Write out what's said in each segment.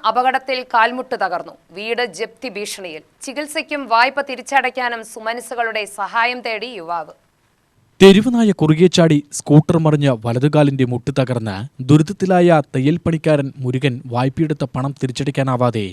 അപകടത്തിൽ കാൽമുട്ട് തകർന്നു. വീട് ജപ്തി ഭീഷണിയിൽ. ചികിത്സയ്ക്കും വായ്പ തിരിച്ചടയ്ക്കാനും സുമനസ്സുകളുടെ സഹായം തേടി യുവാവ്. തെരുവുനായ കുറുകെച്ചാടി സ്കൂട്ടർ മറിഞ്ഞ് വലതുകാലിന്റെ മുട്ട് തകർന്ന് ദുരിതത്തിലായ തയ്യൽ പണിക്കാരൻ മുരുകൻ വായ്പയെടുത്ത പണം തിരിച്ചടയ്ക്കാനാവാതെ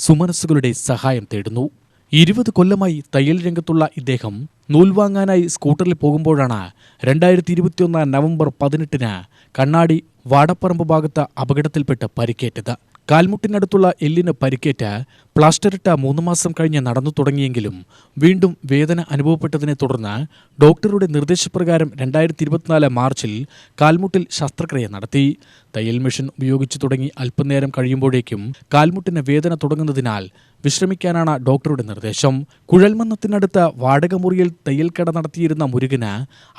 സുമനസ്സുകളുടെ സഹായം തേടുന്നു. 20 കൊല്ലമായി തയ്യൽ രംഗത്തുള്ള ഇദ്ദേഹം നൂൽ വാങ്ങാനായി സ്കൂട്ടറിൽ പോകുമ്പോഴാണ് 2021 നവംബർ 18 കണ്ണാടി വാടപ്പറമ്പ് ഭാഗത്ത് അപകടത്തിൽപ്പെട്ട് പരിക്കേറ്റത്. കാൽമുട്ടിനടുത്തുള്ള എല്ലിന് പരിക്കേറ്റ് പ്ലാസ്റ്ററിട്ട 3 മാസം കഴിഞ്ഞ് നടന്നു തുടങ്ങിയെങ്കിലും വീണ്ടും വേദന അനുഭവപ്പെട്ടതിനെ തുടർന്ന് ഡോക്ടറുടെ നിർദ്ദേശപ്രകാരം 2024 മാർച്ചിൽ കാൽമുട്ടിൽ ശസ്ത്രക്രിയ നടത്തി. തയ്യൽ മെഷീൻ ഉപയോഗിച്ചു തുടങ്ങി അല്പനേരം കഴിയുമ്പോഴേക്കും കാൽമുട്ടിന് വേദന തുടങ്ങുന്നതിനാൽ വിശ്രമിക്കാനാണ് ഡോക്ടറുടെ നിർദ്ദേശം. കുഴൽമന്നത്തിനടുത്ത് വാടകമുറിയിൽ തയ്യൽ കട നടത്തിയിരുന്ന മുരുകന്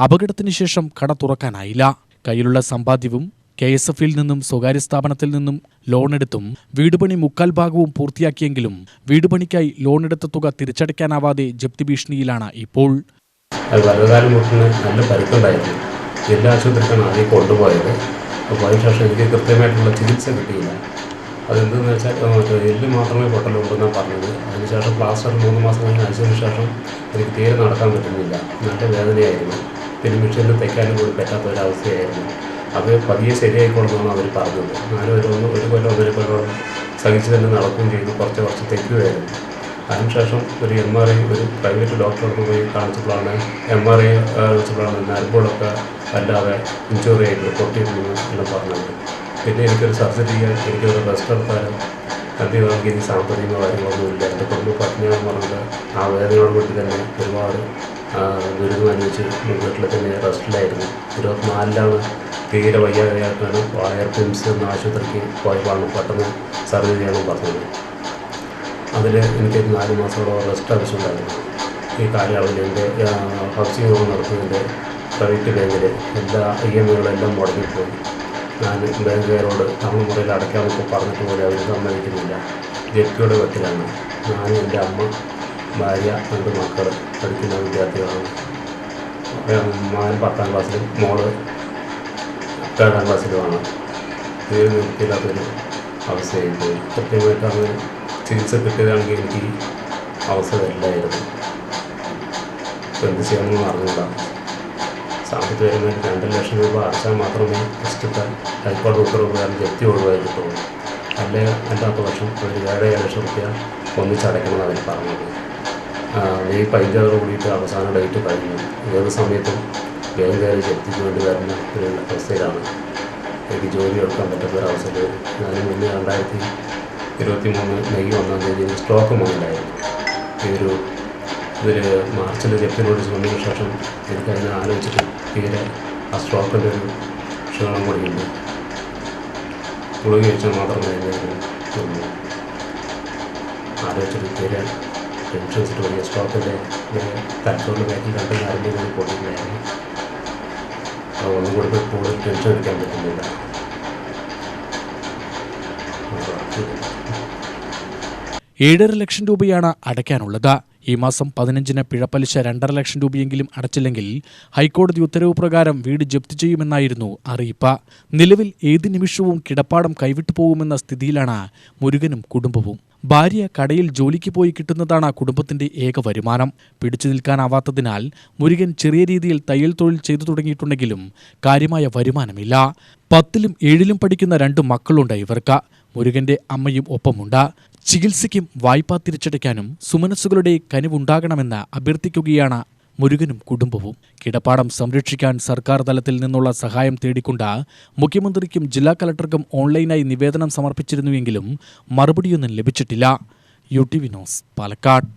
അപകടത്തിന് ശേഷം കട തുറക്കാനായില്ല. കയ്യിലുള്ള സമ്പാദ്യവും KSF-ൽ നിന്നും സ്വകാര്യ സ്ഥാപനത്തിൽ നിന്നും ലോണെടുത്തും വീടുപണി 3/4 ഭാഗവും പൂർത്തിയാക്കിയെങ്കിലും വീടുപണിക്കായി ലോണെടുത്ത തുക തിരിച്ചടയ്ക്കാനാവാതെ ജപ്തി ഭീഷണിയിലാണ് ഇപ്പോൾ. വലതുകാലുമുട്ടിന് നല്ല പരിക്കുണ്ടായിരുന്നു. ജില്ലാ ആശുപത്രിക്കാണ് ആദ്യം കൊണ്ടുപോയത്. അപ്പോൾ അതിനുശേഷം എനിക്ക് കൃത്യമായിട്ടുള്ള ചികിത്സ കിട്ടിയില്ല. അതെന്തെന്ന് വെച്ചാൽ എല്ല് മാത്രമേ പൊട്ടലുണ്ടെന്നാണ് പറഞ്ഞത്. അതിനുശേഷം പ്ലാസ്റ്റർ 3 മാസം കഴിഞ്ഞ് അയച്ചതിന് ശേഷം എനിക്ക് തീരെ നടക്കാൻ പറ്റുന്നില്ല. നല്ല വേദനയായിരുന്നു. പിന്നെ മെഷീനിൽ തയ്ക്കാനും കൂടി പറ്റാത്ത ഒരവസ്ഥയായിരുന്നു. അത് പതിയെ ശരിയായിക്കൊള്ളുമെന്നാണ് അവർ പറഞ്ഞത്. ഞാനും ഒരു കൊല്ലം 1.5 കൊല്ലം സഹിച്ച് തന്നെ നടക്കുകയും ചെയ്തു. കുറച്ച് തെറ്റുമായിരുന്നു. അതിനുശേഷം ഒരു MRI ഒരു പ്രൈവറ്റ് ഡോക്ടറോട് പോയി കാണിച്ചപ്പോഴാണ് വെച്ചപ്പോഴാണ് നരമ്പുകളൊക്കെ വല്ലാതെ ഇഞ്ചുറി ആയിട്ട് പൊട്ടിയിരുന്നു എന്ന് പറഞ്ഞത്. പിന്നെ എനിക്കൊരു സർജറി ചെയ്യാൻ എനിക്കൊരു റെസ്റ്റ് എടുത്താലും അധികം എനിക്ക് സാമ്പത്തിക കാര്യങ്ങളൊന്നുമില്ല. എൻ്റെ കുടുംബ പത്നിയാണെന്ന് പറഞ്ഞത് ആ വേദനയോട് കൂടി തന്നെ ഒരുപാട് ദുരിതം അനുഭവിച്ച് വീട്ടിൽ തന്നെ റെസ്റ്റിലായിരുന്നു. 24-ലാണ് തീരെ വയ്യാതെയാക്കാണ് വായർ പിംസ് എന്ന ആശുപത്രിക്ക് പോയപ്പോഴാണ് പെട്ടെന്ന് സർജറി ചെയ്യണം പറഞ്ഞത്. അതിൽ എനിക്ക് 4 മാസത്തോളം റെസ്റ്റ് ആവശ്യമുണ്ടായിരുന്നു. ഈ കാലയളവിൽ എൻ്റെ ഹൗസിംഗ് ലോൺ നടത്തുന്നതിൻ്റെ പ്രൈവറ്റ് ബാങ്കിൽ എല്ലാ EMI-കളെല്ലാം മുടങ്ങിപ്പോയി. ഞാൻ ബാങ്കുകാരോട് മുറിയിൽ അടയ്ക്കാമെന്നൊക്കെ പറഞ്ഞിട്ട് പോലെ അവർ സമ്മതിക്കുന്നില്ല. ജപ്തിയുടെ വെട്ടിലാണ്. ഞാൻ എൻ്റെ അമ്മ, ഭാര്യ, 2 മക്കൾ പഠിക്കുന്ന വിദ്യാർത്ഥികളാണ്. മകൻ 10ാം ക്ലാസ്സിലും മോള് 3ാം ക്ലാസ്സിലുമാണ്. തീരെ നിർത്തിയില്ലാത്തൊരു അവസ്ഥയായി പോയി. കൃത്യമായിട്ട് അത് ചികിത്സ കിട്ടിയതാണെങ്കിൽ എനിക്ക് അവസ്ഥ വരില്ലായിരുന്നു. എന്ത് ചെയ്യണമെന്ന് അറിഞ്ഞൂടാ. സാമ്പത്തികപരമായിട്ട് 2 ലക്ഷം രൂപ അടച്ചാൽ മാത്രമേ ഫസ്റ്റത്തെ ഹൈക്കോടതി ഉത്തരവ് പ്രകാരം ജപ്തി ഒഴിവാക്കിയിട്ടുള്ളൂ. അല്ലാത്ത പക്ഷം ഒരു 7 ലക്ഷം രൂപ ഒന്നിച്ചടയ്ക്കണമെന്ന് അവർ പറഞ്ഞത്. ഈ 15 കൂടിയിട്ട് അവസാന ഡേറ്റ് കഴിഞ്ഞു. ഏത് സമയത്തും ബാങ്കുകാർ ജപ്തിക്ക് വേണ്ടി വരുന്ന ഒരു അവസ്ഥയിലാണ്. എനിക്ക് ജോലി എടുക്കാൻ പറ്റാത്ത ഒരവസ്ഥയിൽ ഞാൻ മുന്നേ 2023 മെയ് 1-ാം തീയതി സ്റ്റോക്ക് വാങ്ങില്ലായിരുന്നു. ഇതിൽ മാർച്ചിൽ ജപ്തി നോട്ടീസ് വന്നതിന് ശേഷം എനിക്കതിനെ ആലോചിച്ചിട്ട് തീരെ ആ സ്റ്റോക്കിൻ്റെ ഒരു ക്ഷീണം കൂടിയുണ്ട്. ഗുളിക കഴിച്ചാൽ മാത്രമേ തോന്നുന്നു. ആലോചിച്ചിട്ട് തീരെ ടെൻഷൻ വെച്ചിട്ട് വലിയ സ്റ്റോക്കിൻ്റെ തലച്ചോറിൻ്റെ ബാക്കിൽ 2 കാര്യങ്ങൾ കൂടി പൊട്ടിയില്ലായിരുന്നു. അത് ഒന്നും കൂടി കൂടുതൽ ടെൻഷൻ എടുക്കാൻ പറ്റുന്നില്ല. 7.5 ലക്ഷം രൂപയാണ് അടയ്ക്കാനുള്ളത്. ഈ മാസം 15-ന് പിഴപ്പലിശ 2.5 ലക്ഷം രൂപയെങ്കിലും അടച്ചില്ലെങ്കിൽ ഹൈക്കോടതി ഉത്തരവ് പ്രകാരം വീട് ജപ്തി ചെയ്യുമെന്നായിരുന്നു അറിയിപ്പ്. നിലവിൽ ഏത് നിമിഷവും കിടപ്പാടം കൈവിട്ടു പോകുമെന്ന സ്ഥിതിയിലാണ് മുരുകനും കുടുംബവും. ഭാര്യ കടയിൽ ജോലിക്ക് പോയി കിട്ടുന്നതാണ് കുടുംബത്തിന്റെ ഏക വരുമാനം. പിടിച്ചു നിൽക്കാനാവാത്തതിനാൽ മുരുകൻ ചെറിയ രീതിയിൽ തയ്യൽ തൊഴിൽ ചെയ്തു തുടങ്ങിയിട്ടുണ്ടെങ്കിലും കാര്യമായ വരുമാനമില്ല. 10-ലും 7-ലും പഠിക്കുന്ന 2 മക്കളുണ്ട് ഇവർക്ക്. മുരുകന്റെ അമ്മയും ഒപ്പമുണ്ട്. ചികിത്സയ്ക്കും വായ്പ തിരിച്ചടയ്ക്കാനും സുമനസ്സുകളുടെ കനിവുണ്ടാകണമെന്ന് അഭ്യർത്ഥിക്കുകയാണ് മുരുകനും കുടുംബവും. കിടപ്പാടം സംരക്ഷിക്കാൻ സർക്കാർ തലത്തിൽ നിന്നുള്ള സഹായം തേടിക്കൊണ്ട് മുഖ്യമന്ത്രിക്കും ജില്ലാ കളക്ടർക്കും ഓൺലൈനായി നിവേദനം സമർപ്പിച്ചിരുന്നുവെങ്കിലും മറുപടിയൊന്നും ലഭിച്ചിട്ടില്ല. UTV news, Palakkad.